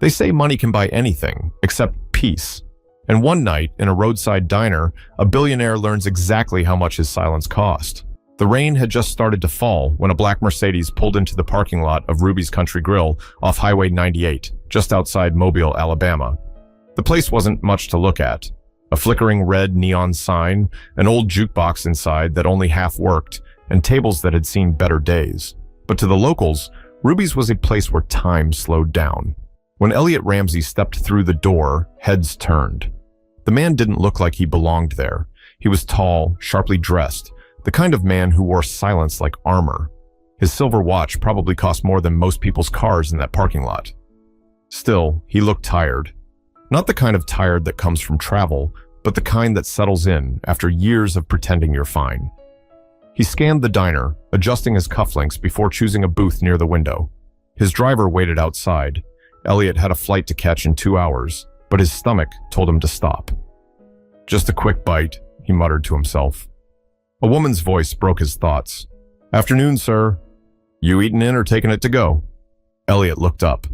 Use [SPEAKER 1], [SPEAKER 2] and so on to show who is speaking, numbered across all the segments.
[SPEAKER 1] They say money can buy anything except peace. And one night, in a roadside diner, a billionaire learns exactly how much his silence cost. The rain had just started to fall when a black Mercedes pulled into the parking lot of Ruby's Country Grill off Highway 98, just outside Mobile, Alabama. The place wasn't much to look at. A flickering red neon sign, an old jukebox inside that only half worked, and tables that had seen better days. But to the locals, Ruby's was a place where time slowed down. When Elliot Ramsey stepped through the door, heads turned. The man didn't look like he belonged there. He was tall, sharply dressed, the kind of man who wore silence like armor. His silver watch probably cost more than most people's cars in that parking lot. Still, he looked tired. Not the kind of tired that comes from travel, but the kind that settles in after years of pretending you're fine. He scanned the diner, adjusting his cufflinks before choosing a booth near the window. His driver waited outside. Elliot had a flight to catch in 2 hours, but his stomach told him to stop. "Just a quick bite," he muttered to himself. A woman's voice broke his thoughts. "Afternoon, sir. You eating in or taking it to go?" Elliot looked up.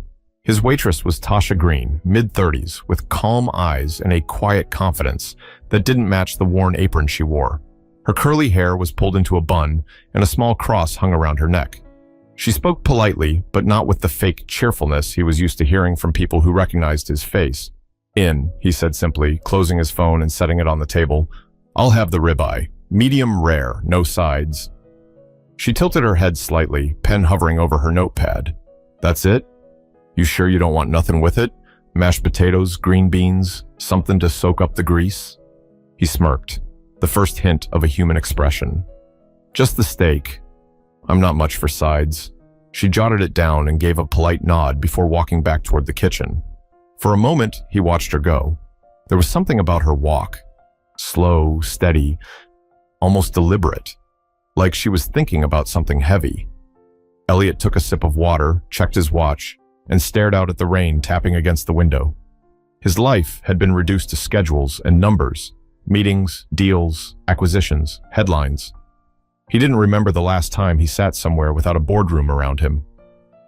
[SPEAKER 1] His waitress was Tasha Green, mid-30s, with calm eyes and a quiet confidence that didn't match the worn apron she wore. Her curly hair was pulled into a bun, and a small cross hung around her neck. She spoke politely, but not with the fake cheerfulness he was used to hearing from people who recognized his face. "In," he said simply, closing his phone and setting it on the table. "I'll have the ribeye. Medium rare, no sides." She tilted her head slightly, pen hovering over her notepad. "That's it? You sure you don't want nothing with it? Mashed potatoes, green beans, something to soak up the grease?" He smirked, the first hint of a human expression. "Just the steak. I'm not much for sides." She jotted it down and gave a polite nod before walking back toward the kitchen. For a moment, he watched her go. There was something about her walk. Slow, steady, almost deliberate, like she was thinking about something heavy. Elliot took a sip of water, checked his watch, and stared out at the rain tapping against the window. His life had been reduced to schedules and numbers, meetings, deals, acquisitions, headlines. He didn't remember the last time he sat somewhere without a boardroom around him.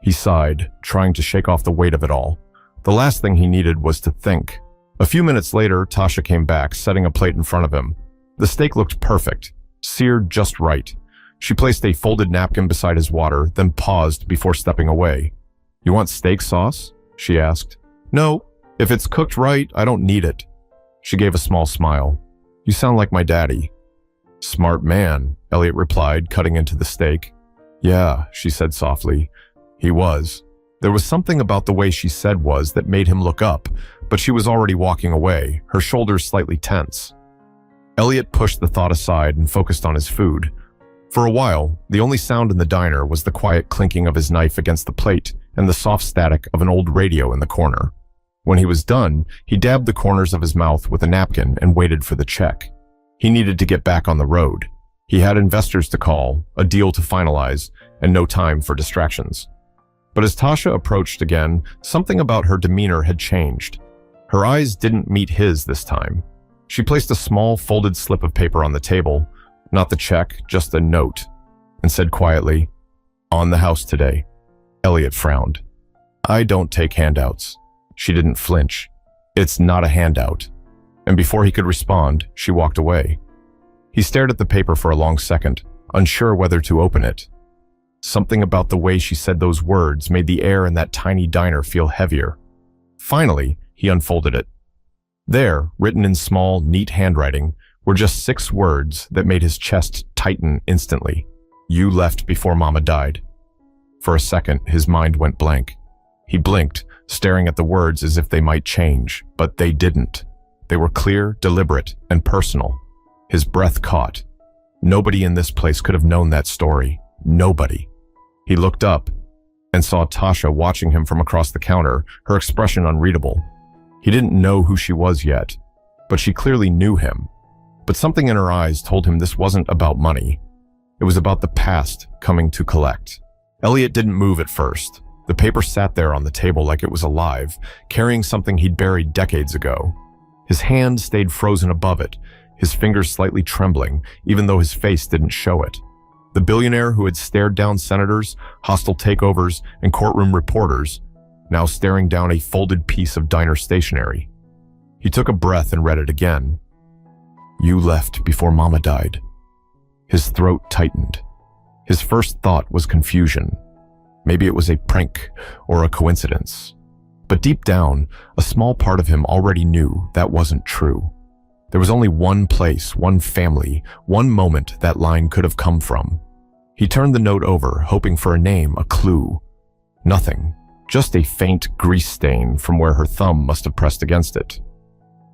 [SPEAKER 1] He sighed, trying to shake off the weight of it all. The last thing he needed was to think. A few minutes later, Tasha came back, setting a plate in front of him. The steak looked perfect, seared just right. She placed a folded napkin beside his water, then paused before stepping away. "You want steak sauce?" she asked. "No, if it's cooked right, I don't need it." She gave a small smile. "You sound like my daddy." "Smart man," Elliot replied, cutting into the steak. "Yeah," she said softly. "He was." There was something about the way she said "was" that made him look up, but she was already walking away, her shoulders slightly tense. Elliot pushed the thought aside and focused on his food. For a while, the only sound in the diner was the quiet clinking of his knife against the plate and the soft static of an old radio in the corner. When he was done, he dabbed the corners of his mouth with a napkin and waited for the check. He needed to get back on the road. He had investors to call, a deal to finalize, and no time for distractions. But as Tasha approached again, something about her demeanor had changed. Her eyes didn't meet his this time. She placed a small folded slip of paper on the table, not the check, just a note, and said quietly, "On the house today." Elliot frowned. "I don't take handouts." She didn't flinch. "It's not a handout." And before he could respond, she walked away. He stared at the paper for a long second, unsure whether to open it. Something about the way she said those words made the air in that tiny diner feel heavier. Finally, he unfolded it. There, written in small, neat handwriting, were just 6 words that made his chest tighten instantly. "You left before Mama died." For a second, his mind went blank. He blinked, staring at the words as if they might change, but they didn't. They were clear, deliberate, and personal. His breath caught. Nobody in this place could have known that story. Nobody. He looked up and saw Tasha watching him from across the counter, her expression unreadable. He didn't know who she was yet, but she clearly knew him. But something in her eyes told him this wasn't about money. It was about the past coming to collect. Elliot didn't move at first. The paper sat there on the table like it was alive, carrying something he'd buried decades ago. His hand stayed frozen above it, his fingers slightly trembling, even though his face didn't show it. The billionaire who had stared down senators, hostile takeovers, and courtroom reporters now staring down a folded piece of diner stationery. He took a breath and read it again. "You left before Mama died." His throat tightened. His first thought was confusion. Maybe it was a prank or a coincidence. But deep down, a small part of him already knew that wasn't true. There was only one place, one family, one moment that line could have come from. He turned the note over, hoping for a name, a clue. Nothing. Just a faint grease stain from where her thumb must have pressed against it.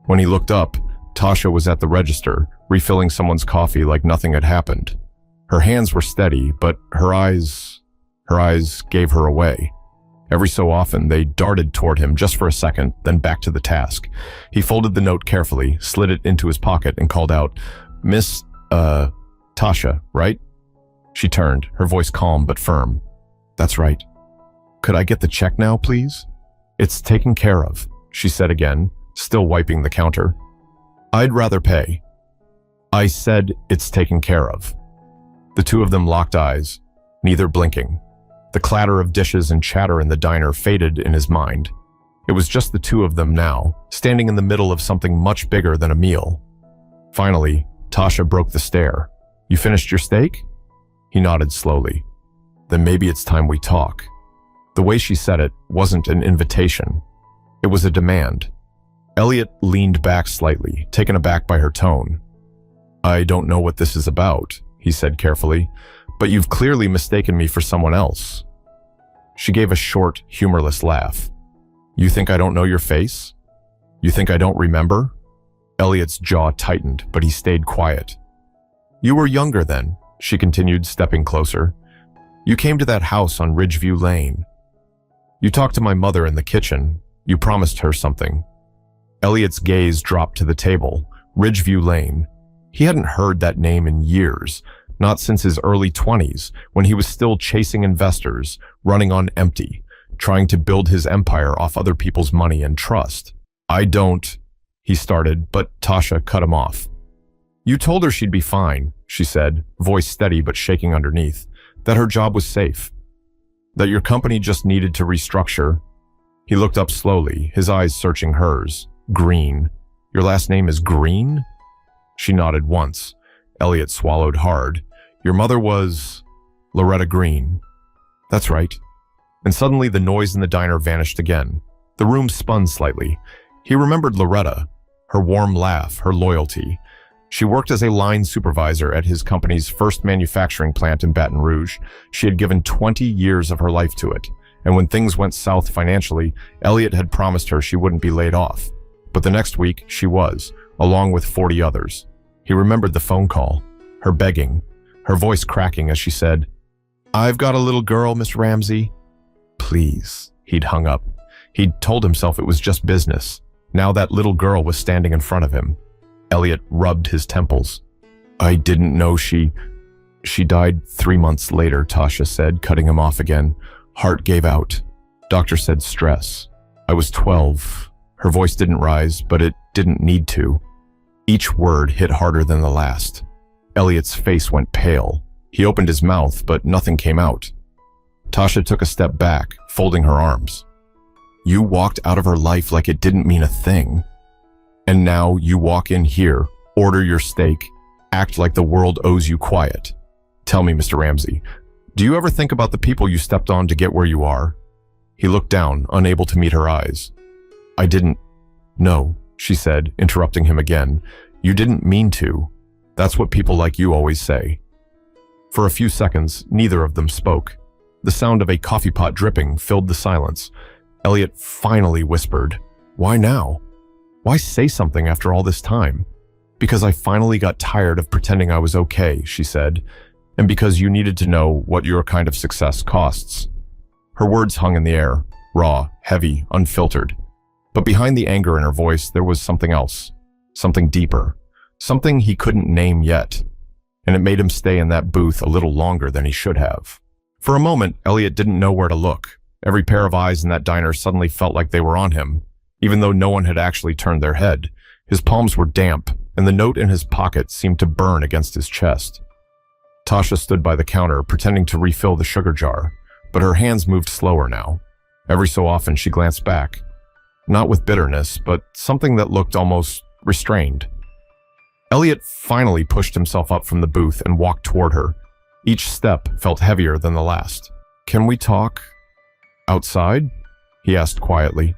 [SPEAKER 1] When he looked up, Tasha was at the register, refilling someone's coffee like nothing had happened. Her hands were steady, but her eyes gave her away. Every so often, they darted toward him just for a second, then back to the task. He folded the note carefully, slid it into his pocket, and called out, "Miss, Tasha, right?" She turned, her voice calm but firm. "That's right." "Could I get the check now, please?" "It's taken care of," she said again, still wiping the counter. "I'd rather pay." "I said it's taken care of." The two of them locked eyes, neither blinking. The clatter of dishes and chatter in the diner faded in his mind. It was just the two of them now, standing in the middle of something much bigger than a meal. Finally, Tasha broke the stare. "You finished your steak?" He nodded slowly. "Then maybe it's time we talk." The way she said it wasn't an invitation. It was a demand. Elliot leaned back slightly, taken aback by her tone. "I don't know what this is about," he said carefully, "but you've clearly mistaken me for someone else." She gave a short, humorless laugh. "You think I don't know your face? You think I don't remember?" Elliot's jaw tightened, but he stayed quiet. "You were younger then," she continued, stepping closer. "You came to that house on Ridgeview Lane. You talked to my mother in the kitchen. You promised her something." Elliot's gaze dropped to the table. Ridgeview Lane. He hadn't heard that name in years, not since his early 20s, when he was still chasing investors, running on empty, trying to build his empire off other people's money and trust. "I don't," he started, but Tasha cut him off. "You told her she'd be fine," she said, voice steady but shaking underneath, "that her job was safe, that your company just needed to restructure." He looked up slowly, his eyes searching hers. "Green. Your last name is Green?" She nodded once. Elliot swallowed hard. "Your mother was Loretta Green." "That's right." And suddenly the noise in the diner vanished again. The room spun slightly. He remembered Loretta, her warm laugh, her loyalty. She worked as a line supervisor at his company's first manufacturing plant in Baton Rouge. She had given 20 years of her life to it. And when things went south financially, Elliot had promised her she wouldn't be laid off. But the next week, she was, along with 40 others. He remembered the phone call, her begging, her voice cracking as she said, "I've got a little girl, Miss Ramsey." "Please." He'd hung up. He'd told himself it was just business. Now that little girl was standing in front of him. Elliot rubbed his temples. "I didn't know she died 3 months later," Tasha said, cutting him off again. "Heart gave out. Doctor said stress. I was 12. Her voice didn't rise, but it didn't need to. Each word hit harder than the last. Elliot's face went pale. He opened his mouth, but nothing came out. Tasha took a step back, folding her arms. "You walked out of her life like it didn't mean a thing. And now you walk in here, order your steak, act like the world owes you quiet. Tell me, Mr. Ramsey, do you ever think about the people you stepped on to get where you are?" He looked down, unable to meet her eyes. "I didn't." "No," she said, interrupting him again. "You didn't mean to. That's what people like you always say." For a few seconds, neither of them spoke. The sound of a coffee pot dripping filled the silence. Elliot finally whispered, "Why now? Why say something after all this time?" "Because I finally got tired of pretending I was okay," she said, "and because you needed to know what your kind of success costs." Her words hung in the air, raw, heavy, unfiltered. But behind the anger in her voice, there was something else, something deeper, something he couldn't name yet. And it made him stay in that booth a little longer than he should have. For a moment, Elliot didn't know where to look. Every pair of eyes in that diner suddenly felt like they were on him, even though no one had actually turned their head. His palms were damp, and the note in his pocket seemed to burn against his chest. Tasha stood by the counter, pretending to refill the sugar jar, but her hands moved slower now. Every so often she glanced back, not with bitterness, but something that looked almost restrained. Elliot finally pushed himself up from the booth and walked toward her. Each step felt heavier than the last. "Can we talk outside?" he asked quietly.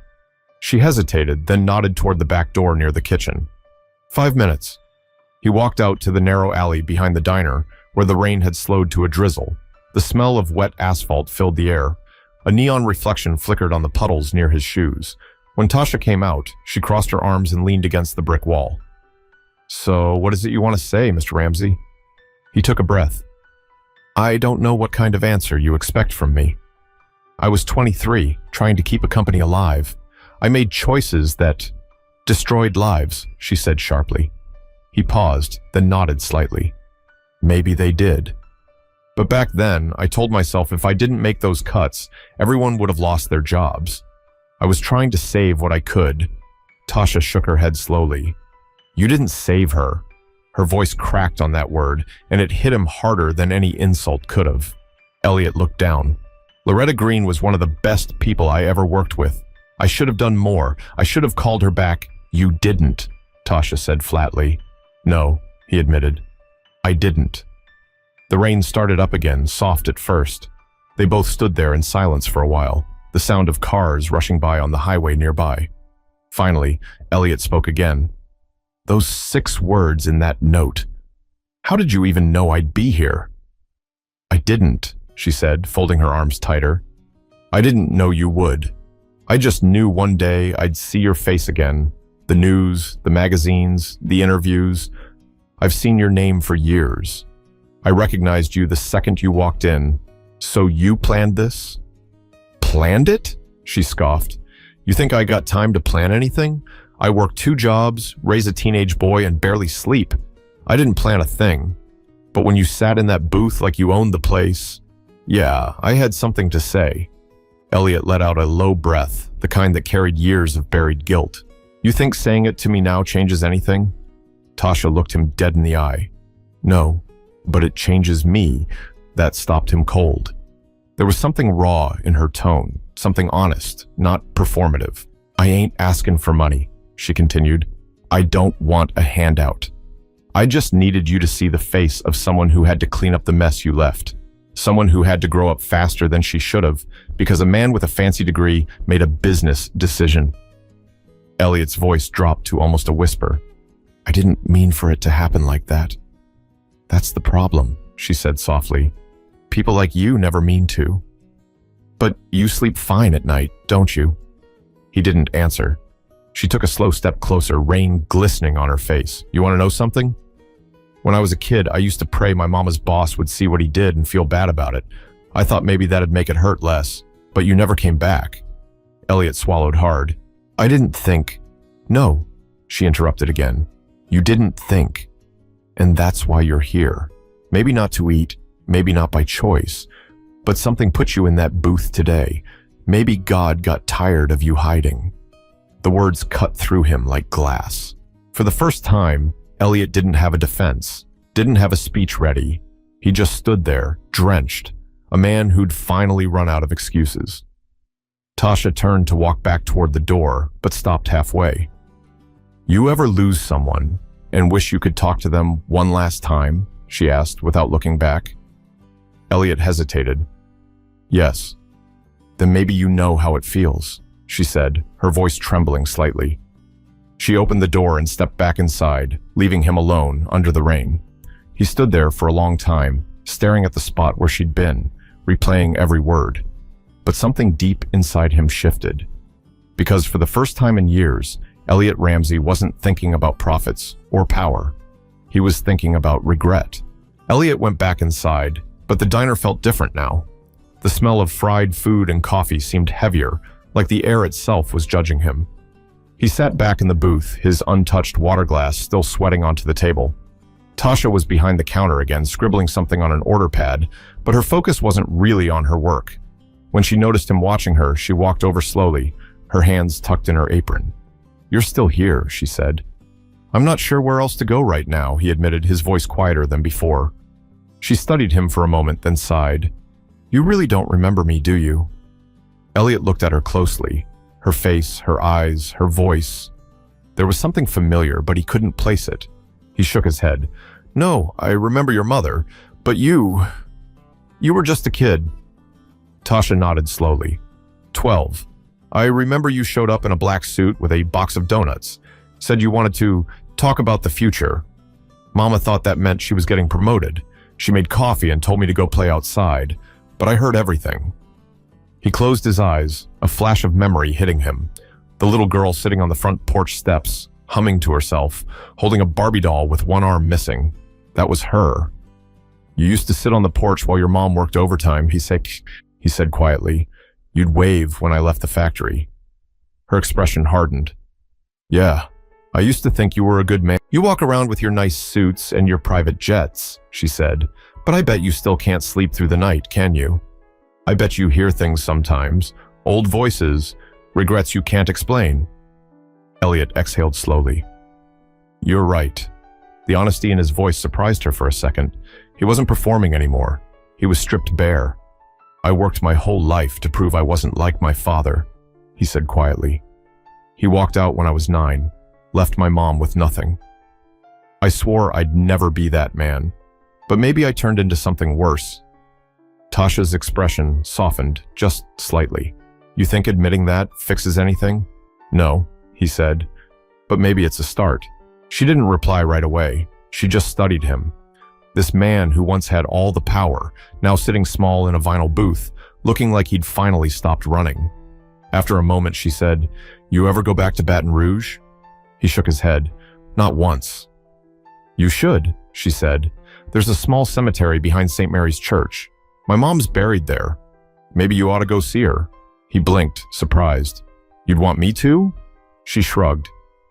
[SPEAKER 1] She hesitated, then nodded toward the back door near the kitchen. 5 minutes. He walked out to the narrow alley behind the diner, where the rain had slowed to a drizzle. The smell of wet asphalt filled the air. A neon reflection flickered on the puddles near his shoes. When Tasha came out, she crossed her arms and leaned against the brick wall. "So, what is it you want to say, Mr. Ramsey?" He took a breath. "I don't know what kind of answer you expect from me. I was 23, trying to keep a company alive. I made choices that destroyed lives," she said sharply. He paused, then nodded slightly. "Maybe they did. But back then, I told myself if I didn't make those cuts, everyone would have lost their jobs. I was trying to save what I could." Tasha shook her head slowly. "You didn't save her." Her voice cracked on that word, and it hit him harder than any insult could have. Elliot looked down. "Loretta Green was one of the best people I ever worked with. I should have done more. I should have called her back." "You didn't," Tasha said flatly. "No," he admitted. "I didn't." The rain started up again, soft at first. They both stood there in silence for a while, the sound of cars rushing by on the highway nearby. Finally, Elliot spoke again. "Those 6 words in that note. How did you even know I'd be here?" "I didn't," she said, folding her arms tighter. "I didn't know you would. I just knew one day I'd see your face again. The news, the magazines, the interviews. I've seen your name for years. I recognized you the second you walked in. So you planned this?" "Planned it?" she scoffed. "You think I got time to plan anything? I work 2 jobs, raise a teenage boy, and barely sleep. I didn't plan a thing. But when you sat in that booth like you owned the place, yeah, I had something to say." Elliot let out a low breath, the kind that carried years of buried guilt. "You think saying it to me now changes anything?" Tasha looked him dead in the eye. "No, but it changes me." That stopped him cold. There was something raw in her tone, something honest, not performative. "I ain't asking for money," she continued. "I don't want a handout. I just needed you to see the face of someone who had to clean up the mess you left. Someone who had to grow up faster than she should have because a man with a fancy degree made a business decision." Elliot's voice dropped to almost a whisper. "I didn't mean for it to happen like that." "That's the problem," she said softly. "People like you never mean to." "But you sleep fine at night, don't you?" He didn't answer. She took a slow step closer, rain glistening on her face. "You want to know something? When I was a kid, I used to pray my mama's boss would see what he did and feel bad about it. I thought maybe that'd make it hurt less, but you never came back." Elliot swallowed hard. "I didn't think." "No," she interrupted again. "You didn't think. And that's why you're here. Maybe not to eat, maybe not by choice, but something put you in that booth today. Maybe God got tired of you hiding." The words cut through him like glass. For the first time, Elliot didn't have a defense, didn't have a speech ready. He just stood there, drenched, a man who'd finally run out of excuses. Tasha turned to walk back toward the door, but stopped halfway. "You ever lose someone and wish you could talk to them one last time?" she asked without looking back. Elliot hesitated. "Yes." "Then maybe you know how it feels," she said, her voice trembling slightly. She opened the door and stepped back inside, leaving him alone under the rain. He stood there for a long time, staring at the spot where she'd been, replaying every word. But something deep inside him shifted. Because for the first time in years, Elliot Ramsey wasn't thinking about profits or power. He was thinking about regret. Elliot went back inside, but the diner felt different now. The smell of fried food and coffee seemed heavier, like the air itself was judging him. He sat back in the booth, his untouched water glass still sweating onto the table. Tasha was behind the counter again, scribbling something on an order pad, but her focus wasn't really on her work. When she noticed him watching her, she walked over slowly, her hands tucked in her apron. "You're still here," she said. "I'm not sure where else to go right now," he admitted, his voice quieter than before. She studied him for a moment, then sighed. "You really don't remember me, do you?" Elliot looked at her closely. Her face, her eyes, her voice. There was something familiar, but he couldn't place it. He shook his head. No, I remember your mother, but you were just a kid. Tasha nodded slowly. 12. I remember you showed up in a black suit with a box of donuts. Said you wanted to talk about the future. Mama thought that meant she was getting promoted. She made coffee and told me to go play outside, but I heard everything. He closed his eyes, a flash of memory hitting him. The little girl sitting on the front porch steps, humming to herself, holding a Barbie doll with one arm missing. That was her. You used to sit on the porch while your mom worked overtime, he said quietly. You'd wave when I left the factory. Her expression hardened. Yeah, I used to think you were a good man. You walk around with your nice suits and your private jets, she said, but I bet you still can't sleep through the night, can you? I bet you hear things sometimes, old voices, regrets you can't explain. Elliot exhaled slowly. You're right. The honesty in his voice surprised her for a second. He wasn't performing anymore. He was stripped bare. I worked my whole life to prove I wasn't like my father, he said quietly. He walked out when I was 9, left my mom with nothing. I swore I'd never be that man, but maybe I turned into something worse. Tasha's expression softened just slightly. You think admitting that fixes anything? No, he said, but maybe it's a start. She didn't reply right away. She just studied him. This man who once had all the power, now sitting small in a vinyl booth, looking like he'd finally stopped running. After a moment, she said, You ever go back to Baton Rouge? He shook his head. Not once. You should, she said. There's a small cemetery behind St. Mary's Church. My mom's buried there. Maybe you ought to go see her. He blinked, surprised. You'd want me to? She shrugged.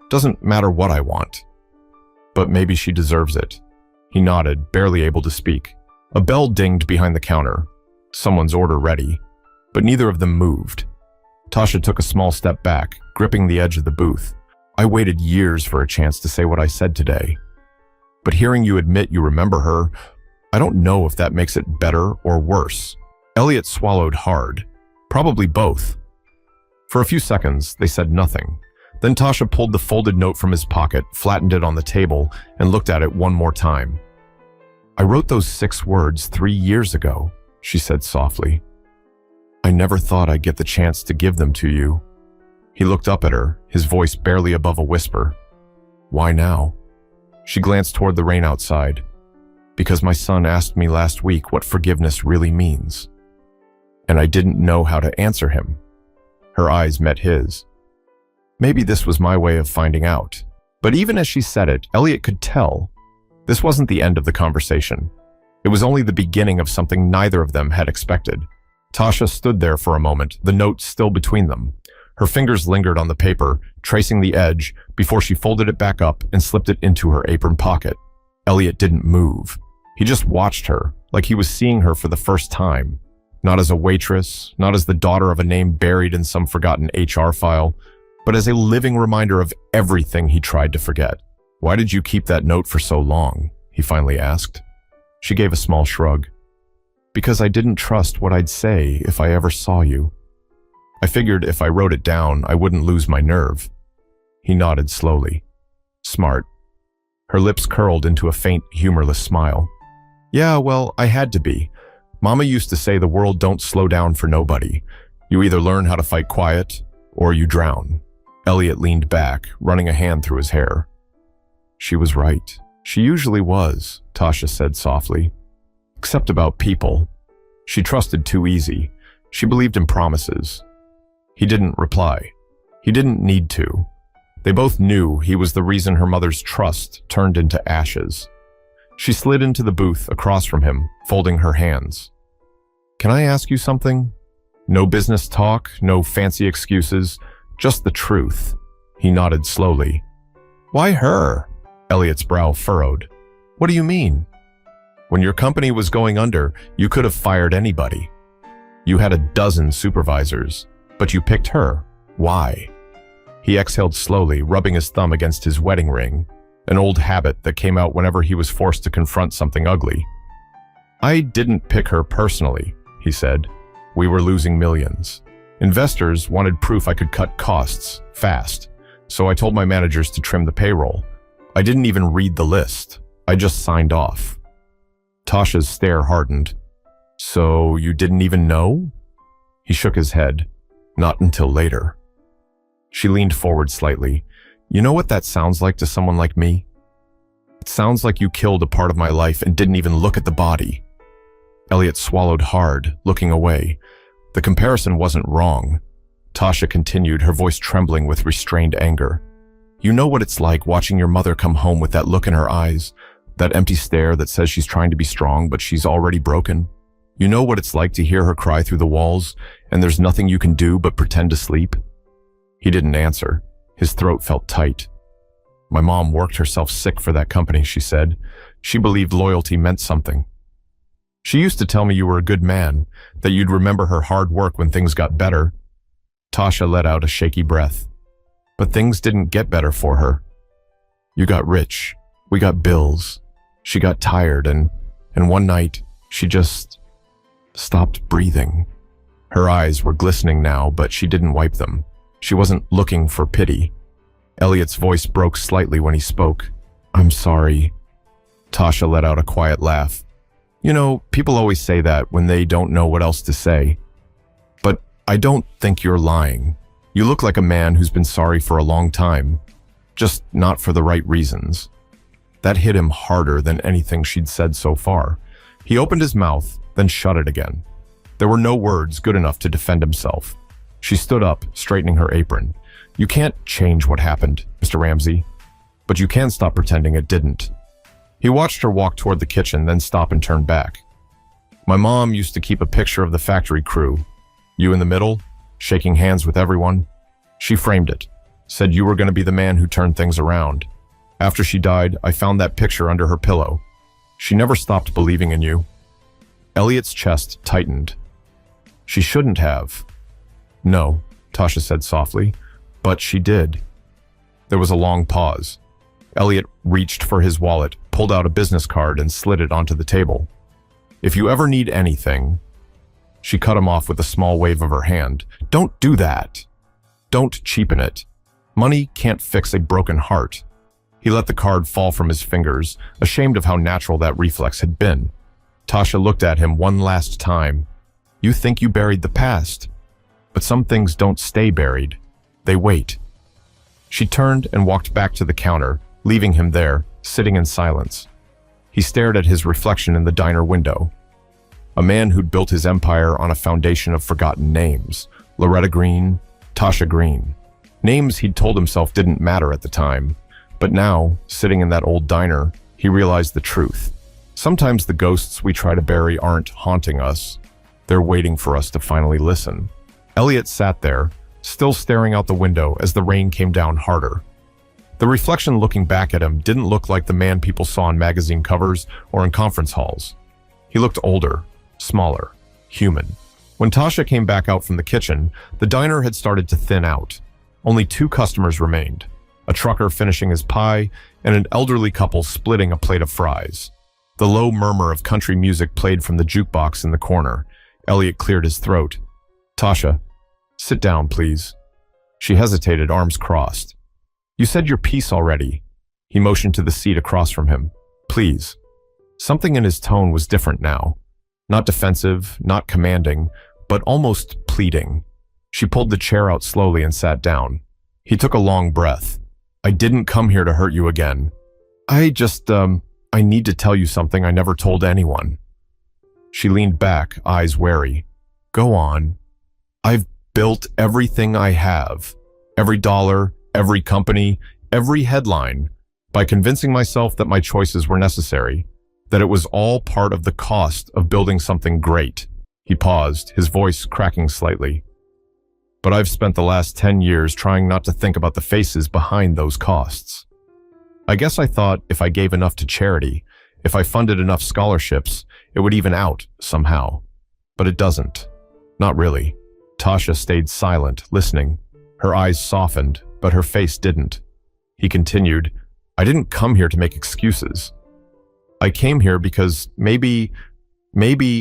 [SPEAKER 1] Doesn't matter what I want. But maybe she deserves it. He nodded, barely able to speak. A bell dinged behind the counter. Someone's order ready. But neither of them moved. Tasha took a small step back, gripping the edge of the booth. I waited years for a chance to say what I said today. But hearing you admit you remember her, I don't know if that makes it better or worse. Elliot swallowed hard. Probably both. For a few seconds, they said nothing. Then Tasha pulled the folded note from his pocket, flattened it on the table, and looked at it one more time. I wrote those 6 words 3 years ago, she said softly. I never thought I'd get the chance to give them to you. He looked up at her, his voice barely above a whisper. Why now? She glanced toward the rain outside. Because my son asked me last week what forgiveness really means. And I didn't know how to answer him. Her eyes met his. Maybe this was my way of finding out. But even as she said it, Elliot could tell. This wasn't the end of the conversation. It was only the beginning of something neither of them had expected. Tasha stood there for a moment, the note still between them. Her fingers lingered on the paper, tracing the edge, before she folded it back up and slipped it into her apron pocket. Elliot didn't move. He just watched her, like he was seeing her for the first time. Not as a waitress, not as the daughter of a name buried in some forgotten HR file, but as a living reminder of everything he tried to forget. Why did you keep that note for so long? He finally asked. She gave a small shrug. Because I didn't trust what I'd say if I ever saw you. I figured if I wrote it down, I wouldn't lose my nerve. He nodded slowly. Smart. Her lips curled into a faint, humorless smile. Yeah, well, I had to be. Mama used to say the world don't slow down for nobody. You either learn how to fight quiet, or you drown. Elliot leaned back, running a hand through his hair. She was right. She usually was, Tasha said softly. Except about people. She trusted too easy. She believed in promises. He didn't reply. He didn't need to. They both knew he was the reason her mother's trust turned into ashes. She slid into the booth across from him, folding her hands. Can I ask you something? No business talk, no fancy excuses, just the truth. He nodded slowly. Why her? Elliot's brow furrowed. What do you mean? When your company was going under, you could have fired anybody. You had a dozen supervisors, but you picked her. Why? He exhaled slowly, rubbing his thumb against his wedding ring, an old habit that came out whenever he was forced to confront something ugly. I didn't pick her personally, he said. We were losing millions. Investors wanted proof I could cut costs fast, so I told my managers to trim the payroll. I didn't even read the list. I just signed off. Tasha's stare hardened. So you didn't even know? He shook his head. Not until later. She leaned forward slightly. You know what that sounds like to someone like me? It sounds like you killed a part of my life and didn't even look at the body. Elliot swallowed hard, looking away. The comparison wasn't wrong. Tasha continued, her voice trembling with restrained anger. You know what it's like watching your mother come home with that look in her eyes, that empty stare that says she's trying to be strong but she's already broken. You know what it's like to hear her cry through the walls and there's nothing you can do but pretend to sleep? He didn't answer. His throat felt tight. My mom worked herself sick for that company, she said. She believed loyalty meant something. She used to tell me you were a good man, that you'd remember her hard work when things got better. Tasha let out a shaky breath. But things didn't get better for her. You got rich. We got bills. She got tired and one night she just stopped breathing. Her eyes were glistening now, but she didn't wipe them. She wasn't looking for pity. Elliot's voice broke slightly when he spoke. I'm sorry. Tasha let out a quiet laugh. You know, people always say that when they don't know what else to say. But I don't think you're lying. You look like a man who's been sorry for a long time, just not for the right reasons. That hit him harder than anything she'd said so far. He opened his mouth, then shut it again. There were no words good enough to defend himself. She stood up, straightening her apron. You can't change what happened, Mr. Ramsey, but you can stop pretending it didn't. He watched her walk toward the kitchen, then stop and turn back. My mom used to keep a picture of the factory crew. You in the middle, shaking hands with everyone. She framed it, said you were going to be the man who turned things around. After she died, I found that picture under her pillow. She never stopped believing in you. Elliot's chest tightened. She shouldn't have. No, Tasha said softly, but she did. There was a long pause. Elliot reached for his wallet, pulled out a business card, and slid it onto the table. If you ever need anything... She cut him off with a small wave of her hand. Don't do that. Don't cheapen it. Money can't fix a broken heart. He let the card fall from his fingers, ashamed of how natural that reflex had been. Tasha looked at him one last time. You think you buried the past, but some things don't stay buried. They wait. She turned and walked back to the counter, leaving him there, sitting in silence. He stared at his reflection in the diner window. A man who'd built his empire on a foundation of forgotten names. Loretta Green, Tasha Green. Names he'd told himself didn't matter at the time. But now, sitting in that old diner, he realized the truth. Sometimes the ghosts we try to bury aren't haunting us. They're waiting for us to finally listen. Elliot sat there, still staring out the window as the rain came down harder. The reflection looking back at him didn't look like the man people saw in magazine covers or in conference halls. He looked older, smaller, human. When Tasha came back out from the kitchen, the diner had started to thin out. Only 2 customers remained, a trucker finishing his pie and an elderly couple splitting a plate of fries. The low murmur of country music played from the jukebox in the corner. Elliot cleared his throat. Tasha, sit down, please. She hesitated, arms crossed. You said your piece already. He motioned to the seat across from him. Please. Something in his tone was different now. Not defensive, not commanding, but almost pleading. She pulled the chair out slowly and sat down. He took a long breath. I didn't come here to hurt you again. I need to tell you something I never told anyone. She leaned back, eyes wary. Go on. I've built everything I have. Every dollar, every company, every headline, by convincing myself that my choices were necessary, that it was all part of the cost of building something great. He paused, his voice cracking slightly. But I've spent the last 10 years trying not to think about the faces behind those costs. I guess I thought if I gave enough to charity, if I funded enough scholarships, it would even out somehow. But it doesn't. Not really. Tasha stayed silent, listening. Her eyes softened, but her face didn't. He continued, I didn't come here to make excuses. I came here because maybe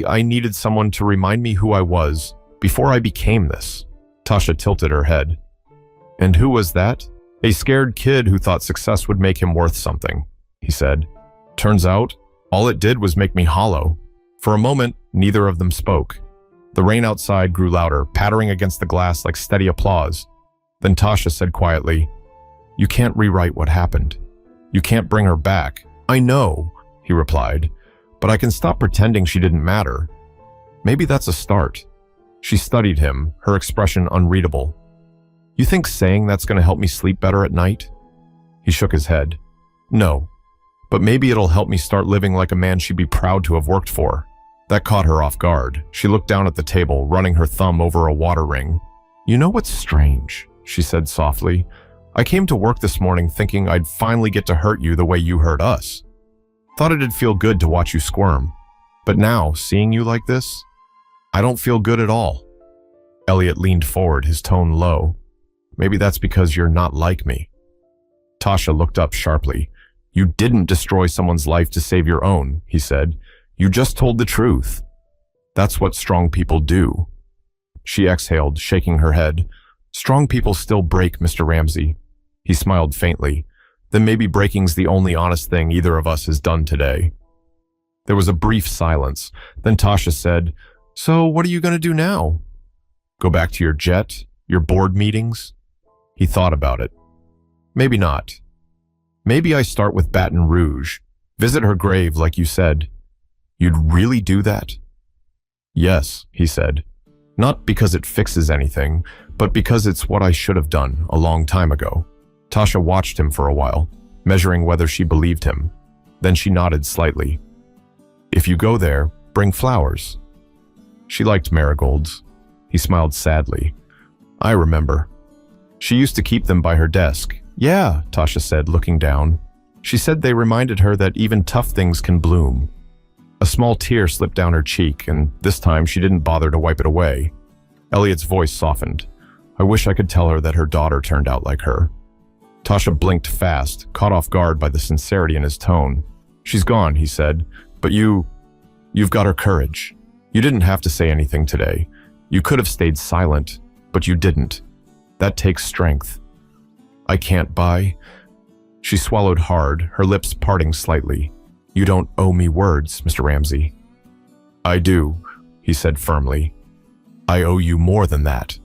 [SPEAKER 1] I needed someone to remind me who I was before I became this. Tasha tilted her head. And who was that? A scared kid who thought success would make him worth something, he said. Turns out, all it did was make me hollow. For a moment, neither of them spoke. The rain outside grew louder, pattering against the glass like steady applause. Then Tasha said quietly, "You can't rewrite what happened. You can't bring her back." "I know," he replied, "but I can stop pretending she didn't matter." Maybe that's a start. She studied him, her expression unreadable. "You think saying that's going to help me sleep better at night?" He shook his head. "No, but maybe it'll help me start living like a man she'd be proud to have worked for." That caught her off guard. She looked down at the table, running her thumb over a water ring. "You know what's strange?" she said softly. "I came to work this morning thinking I'd finally get to hurt you the way you hurt us. Thought it'd feel good to watch you squirm. But now, seeing you like this, I don't feel good at all." Elliot leaned forward, his tone low. "Maybe that's because you're not like me." Tasha looked up sharply. "You didn't destroy someone's life to save your own," he said. "You just told the truth. That's what strong people do." She exhaled, shaking her head. "Strong people still break, Mr. Ramsey." He smiled faintly. "Then maybe breaking's the only honest thing either of us has done today." There was a brief silence. Then Tasha said, "So what are you going to do now? Go back to your jet, your board meetings?" He thought about it. "Maybe not. Maybe I start with Baton Rouge, visit her grave like you said." "You'd really do that?" "Yes," he said. "Not because it fixes anything, but because it's what I should have done a long time ago." Tasha watched him for a while, measuring whether she believed him. Then she nodded slightly. "If you go there, bring flowers." She liked marigolds. He smiled sadly. "I remember. She used to keep them by her desk." "Yeah," Tasha said, looking down. She said they reminded her that even tough things can bloom. A small tear slipped down her cheek, and this time she didn't bother to wipe it away. Elliot's voice softened. "I wish I could tell her that her daughter turned out like her." Tasha blinked fast, caught off guard by the sincerity in his tone. "She's gone," he said, "but you've got her courage. You didn't have to say anything today. You could have stayed silent, but you didn't. That takes strength." "I can't buy." She swallowed hard, her lips parting slightly. "You don't owe me words, Mr. Ramsey." "I do," he said firmly. "I owe you more than that."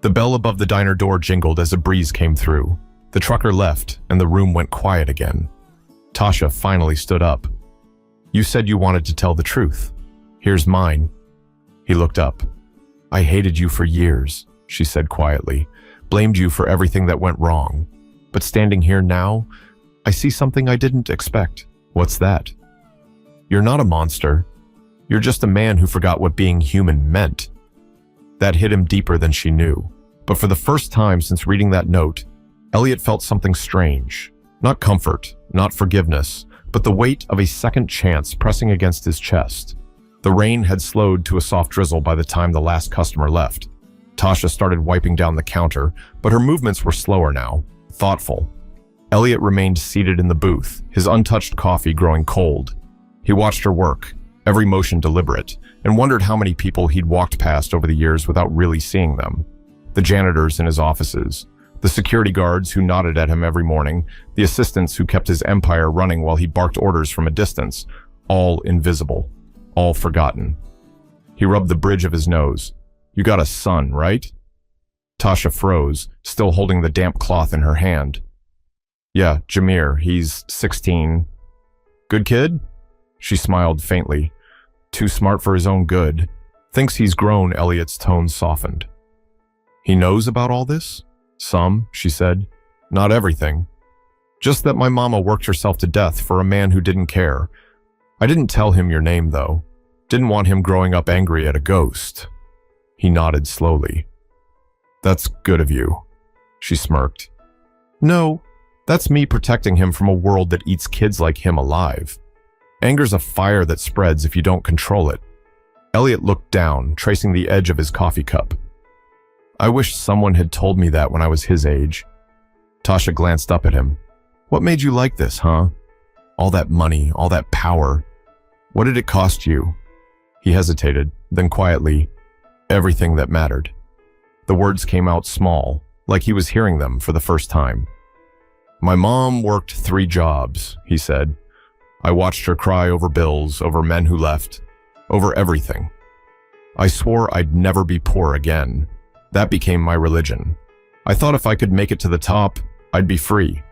[SPEAKER 1] The bell above the diner door jingled as a breeze came through. The trucker left, and the room went quiet again. Tasha finally stood up. "You said you wanted to tell the truth. Here's mine." He looked up. "I hated you for years," she said quietly. "Blamed you for everything that went wrong. But standing here now, I see something I didn't expect." "What's that?" "You're not a monster. You're just a man who forgot what being human meant." That hit him deeper than she knew. But for the first time since reading that note, Elliot felt something strange. Not comfort, not forgiveness, but the weight of a second chance pressing against his chest. The rain had slowed to a soft drizzle by the time the last customer left. Tasha started wiping down the counter, but her movements were slower now, thoughtful. Elliot remained seated in the booth, his untouched coffee growing cold. He watched her work, every motion deliberate, and wondered how many people he'd walked past over the years without really seeing them. The janitors in his offices, the security guards who nodded at him every morning, the assistants who kept his empire running while he barked orders from a distance, all invisible, all forgotten. He rubbed the bridge of his nose. "You got a son, right?" Tasha froze, still holding the damp cloth in her hand. "Yeah, Jameer, he's 16. Good kid?" She smiled faintly. "Too smart for his own good. Thinks he's grown." Elliot's tone softened. "He knows about all this?" "Some," she said. "Not everything. Just that my mama worked herself to death for a man who didn't care. I didn't tell him your name, though. Didn't want him growing up angry at a ghost." He nodded slowly. "That's good of you," she smirked. "No, that's me protecting him from a world that eats kids like him alive. Anger's a fire that spreads if you don't control it." Elliot looked down, tracing the edge of his coffee cup. "I wish someone had told me that when I was his age." Tasha glanced up at him. "What made you like this, huh? All that money, all that power. What did it cost you?" He hesitated, then quietly, "Everything that mattered." The words came out small, like he was hearing them for the first time. "My mom worked 3 jobs," he said. "I watched her cry over bills, over men who left, over everything. I swore I'd never be poor again. That became my religion. I thought if I could make it to the top, I'd be free.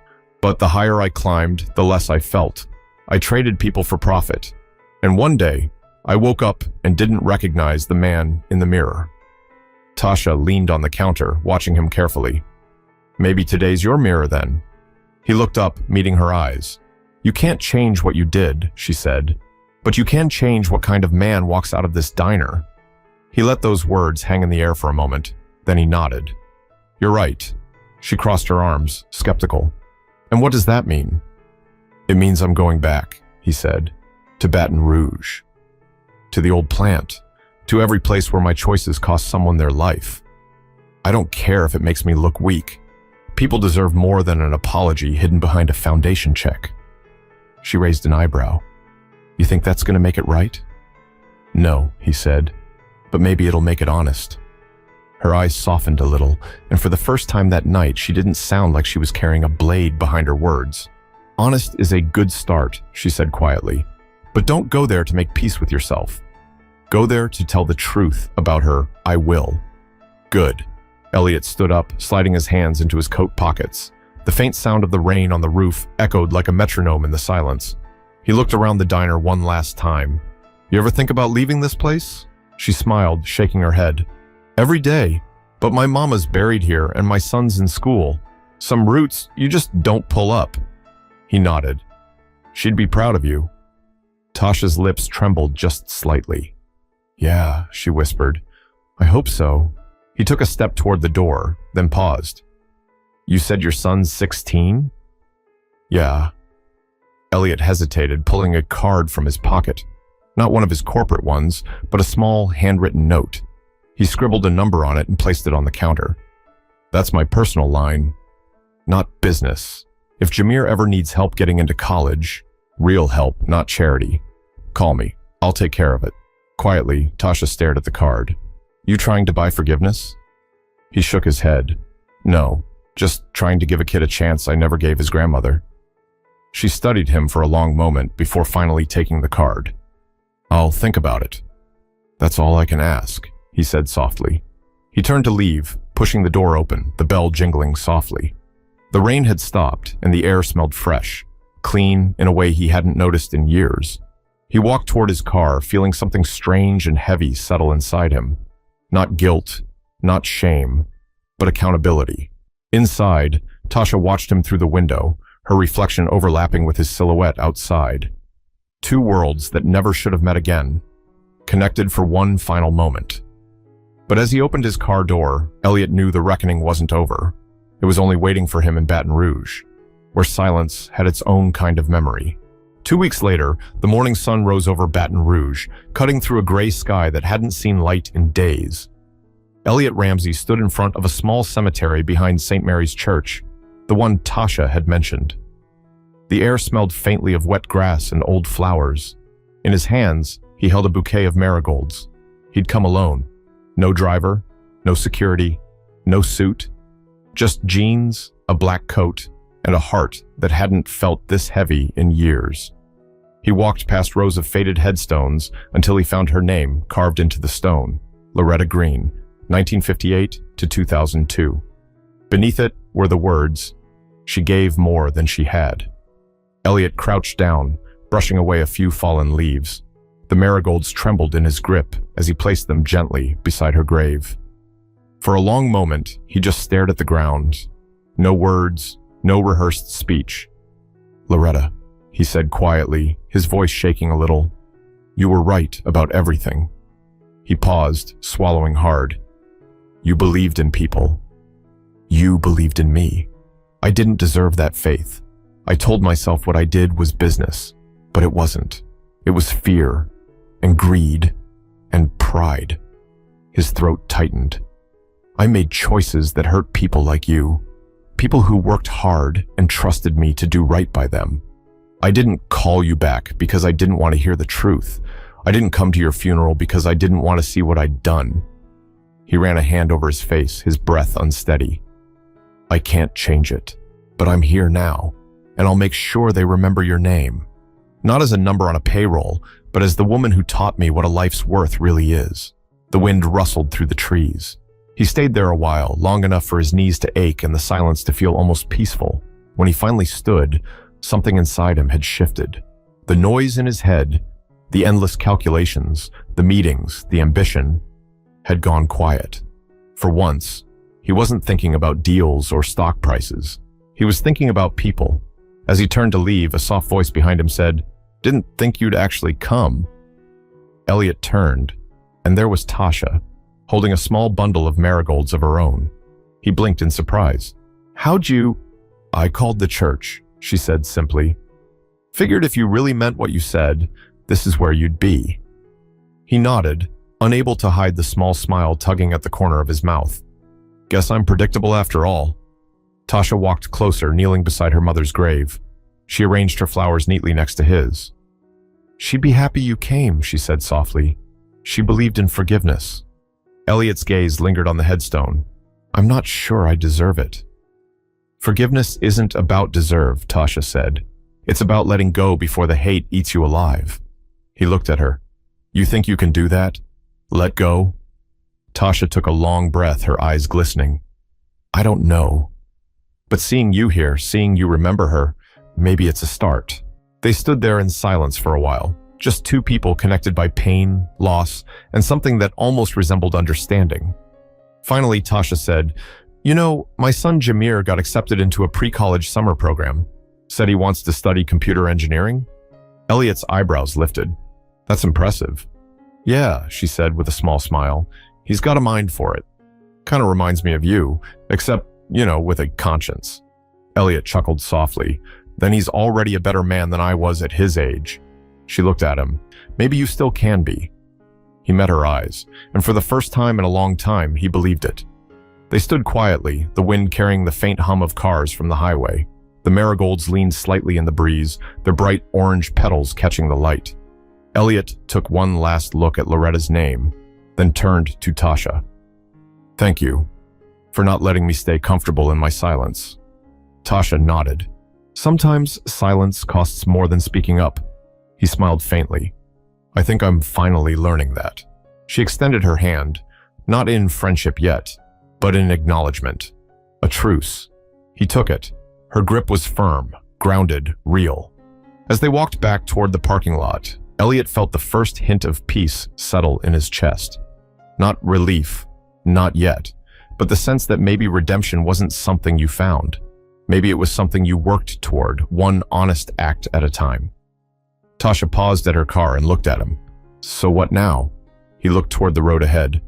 [SPEAKER 1] But the higher I climbed, the less I felt. I traded people for profit. And one day, I woke up and didn't recognize the man in the mirror." Tasha leaned on the counter, watching him carefully. "Maybe today's your mirror then." He looked up, meeting her eyes. "You can't change what you did," she said, "but you can change what kind of man walks out of this diner." He let those words hang in the air for a moment, then he nodded. "You're right." She crossed her arms, skeptical. "And what does that mean?" "It means I'm going back," he said, "to Baton Rouge. To the old plant. To every place where my choices cost someone their life. I don't care if it makes me look weak. People deserve more than an apology hidden behind a foundation check." She raised an eyebrow. "You think that's going to make it right?" "No," he said, "but maybe it'll make it honest." Her eyes softened a little, and for the first time that night, she didn't sound like she was carrying a blade behind her words. "Honest is a good start," she said quietly, "but don't go there to make peace with yourself. Go there to tell the truth about her, I will." "Good." Elliot stood up, sliding his hands into his coat pockets. The faint sound of the rain on the roof echoed like a metronome in the silence. He looked around the diner one last time. "You ever think about leaving this place?" She smiled, shaking her head. "Every day. But my mama's buried here and my son's in school. Some roots you just don't pull up." He nodded. "She'd be proud of you." Tasha's lips trembled just slightly. "Yeah," she whispered. "I hope so." He took a step toward the door, then paused. "You said your son's 16? "Yeah." Elliot hesitated, pulling a card from his pocket. Not one of his corporate ones, but a small, handwritten note. He scribbled a number on it and placed it on the counter. "That's my personal line. Not business. If Jameer ever needs help getting into college, real help, not charity, call me. I'll take care of it." Quietly, Tasha stared at the card. "You trying to buy forgiveness?" He shook his head. "No, just trying to give a kid a chance I never gave his grandmother." She studied him for a long moment before finally taking the card. "I'll think about it. That's all I can ask," he said softly. He turned to leave, pushing the door open, the bell jingling softly. The rain had stopped, and the air smelled fresh, clean in a way he hadn't noticed in years. He walked toward his car, feeling something strange and heavy settle inside him. Not guilt, not shame, but accountability. Inside, Tasha watched him through the window, her reflection overlapping with his silhouette outside. 2 worlds that never should have met again, connected for one final moment. But as he opened his car door, Elliot knew the reckoning wasn't over. It was only waiting for him in Baton Rouge, where silence had its own kind of memory. 2 weeks later, the morning sun rose over Baton Rouge, cutting through a gray sky that hadn't seen light in days. Elliot Ramsey stood in front of a small cemetery behind St. Mary's Church, the one Tasha had mentioned. The air smelled faintly of wet grass and old flowers. In his hands, he held a bouquet of marigolds. He'd come alone. No driver, no security, no suit. Just jeans, a black coat, and a heart that hadn't felt this heavy in years. He walked past rows of faded headstones until he found her name carved into the stone, Loretta Green, 1958 to 2002. Beneath it were the words, "She gave more than she had." Elliot crouched down, brushing away a few fallen leaves. The marigolds trembled in his grip as he placed them gently beside her grave. For a long moment, he just stared at the ground. No words, no rehearsed speech. "Loretta," he said quietly, his voice shaking a little. "You were right about everything." He paused, swallowing hard. "You believed in people. You believed in me. I didn't deserve that faith. I told myself what I did was business, but it wasn't. It was fear, and greed, and pride." His throat tightened. "I made choices that hurt people like you. People who worked hard and trusted me to do right by them. I didn't call you back because I didn't want to hear the truth. I didn't come to your funeral because I didn't want to see what I'd done. He ran a hand over his face, his breath unsteady. I can't change it, but I'm here now, and I'll make sure they remember your name. Not as a number on a payroll, but as the woman who taught me what a life's worth really is. The wind rustled through the trees. He stayed there a while, long enough for his knees to ache and the silence to feel almost peaceful. When he finally stood, something inside him had shifted. The noise in his head, the endless calculations, the meetings, the ambition, had gone quiet. For once, he wasn't thinking about deals or stock prices. He was thinking about people. As he turned to leave, a soft voice behind him said, "Didn't think you'd actually come." Elliot turned, and there was Tasha, holding a small bundle of marigolds of her own. He blinked in surprise. "How'd you—" "I called the church," she said simply. "Figured if you really meant what you said, this is where you'd be." He nodded, unable to hide the small smile tugging at the corner of his mouth. "Guess I'm predictable after all." Tasha walked closer, kneeling beside her mother's grave. She arranged her flowers neatly next to his. "She'd be happy you came," she said softly. "She believed in forgiveness." Elliot's gaze lingered on the headstone. "I'm not sure I deserve it." "Forgiveness isn't about deserve," Tasha said. "It's about letting go before the hate eats you alive." He looked at her. "You think you can do that? Let go?" Tasha took a long breath, her eyes glistening. "I don't know. But seeing you here, seeing you remember her, maybe it's a start." They stood there in silence for a while, just two people connected by pain, loss, and something that almost resembled understanding. Finally, Tasha said, "You know, my son Jameer got accepted into a pre-college summer program. Said he wants to study computer engineering." Elliot's eyebrows lifted. "That's impressive." "Yeah," she said with a small smile. "He's got a mind for it. Kind of reminds me of you, except, with a conscience." Elliot chuckled softly. "Then he's already a better man than I was at his age." She looked at him. "Maybe you still can be." He met her eyes, and for the first time in a long time, he believed it. They stood quietly, the wind carrying the faint hum of cars from the highway. The marigolds leaned slightly in the breeze, their bright orange petals catching the light. Elliot took one last look at Loretta's name, then turned to Tasha. "Thank you for not letting me stay comfortable in my silence." Tasha nodded. "Sometimes silence costs more than speaking up." He smiled faintly. "I think I'm finally learning that." She extended her hand, not in friendship yet, but in acknowledgement. A truce. He took it. Her grip was firm, grounded, real. As they walked back toward the parking lot, Elliot felt the first hint of peace settle in his chest. Not relief, not yet, but the sense that maybe redemption wasn't something you found. Maybe it was something you worked toward, one honest act at a time. Tasha paused at her car and looked at him. "So what now?" He looked toward the road ahead.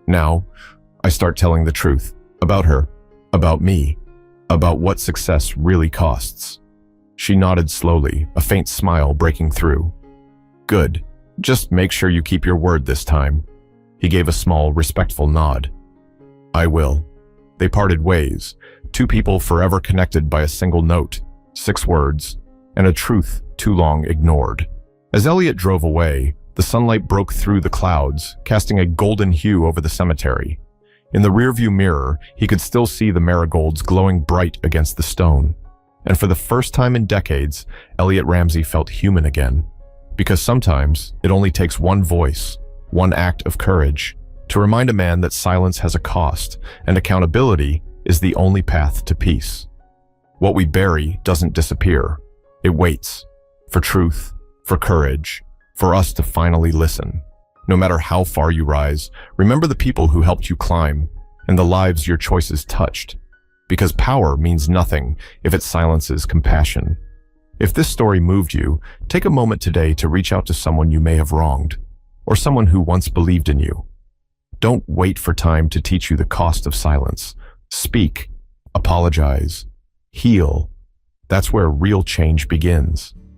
[SPEAKER 1] "Now, I start telling the truth. About her. About me. About what success really costs." She nodded slowly, a faint smile breaking through. "Good. Just make sure you keep your word this time." He gave a small, respectful nod. "I will." They parted ways, two people forever connected by a single note, 6 words, and a truth too long ignored. As Elliot drove away, the sunlight broke through the clouds, casting a golden hue over the cemetery. In the rearview mirror, he could still see the marigolds glowing bright against the stone. And for the first time in decades, Elliot Ramsey felt human again. Because sometimes it only takes one voice, one act of courage, to remind a man that silence has a cost, and accountability is the only path to peace. What we bury doesn't disappear. It waits. For truth, for courage, for us to finally listen. No matter how far you rise, remember the people who helped you climb, and the lives your choices touched. Because power means nothing if it silences compassion. If this story moved you, take a moment today to reach out to someone you may have wronged, or someone who once believed in you. Don't wait for time to teach you the cost of silence. Speak, apologize, heal. That's where real change begins.